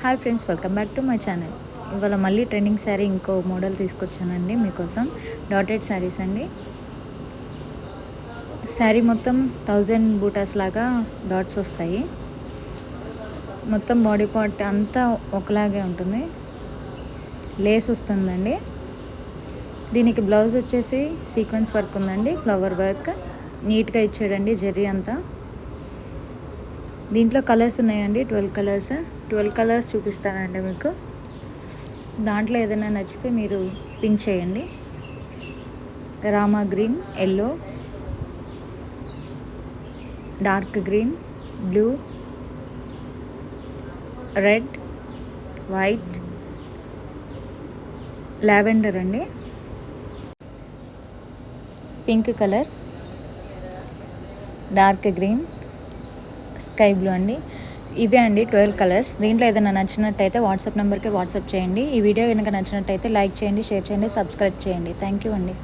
Hi friends, welcome back to my channel. ఇవాళ మళ్ళీ trending sari ఇంకో మోడల్ తీసుకొచ్చానండి మీకోసం. డాటెడ్ శారీస్ అండి. శారీ మొత్తం 1000 బూటాస్ లాగా డాట్స్ వస్తాయి. మొత్తం బాడీ పార్ట్ అంతా ఒకలాగే ఉంటుంది. లేస్ వస్తుందండి. దీనికి బ్లౌజ్ వచ్చేసి సీక్వెన్స్ వర్క్ ఉందండి, ఫ్లవర్ వర్క్ నీట్గా ఇచ్చాడండి, జెర్రీ అంతా. దీంట్లో కలర్స్ ఉన్నాయండి, 12 కలర్స్ చూపిస్తానండి మీకు. దాంట్లో ఏదైనా నచ్చితే మీరు పిన్ చేయండి. Rama green, yellow, dark green, blue, red, white, lavender అండి, pink colour, dark green, sky blue అండి. ఇవే అండి 12 కలర్స్. దీంట్లో ఏదైనా నచ్చినట్టయితే వాట్సాప్ నెంబర్కి వాట్సాప్ చేయండి. ఈ వీడియో కనుక నచ్చినట్టయితే లైక్ చేయండి, షేర్ చేయండి, సబ్స్క్రైబ్ చేయండి. థ్యాంక్ యూ అండి.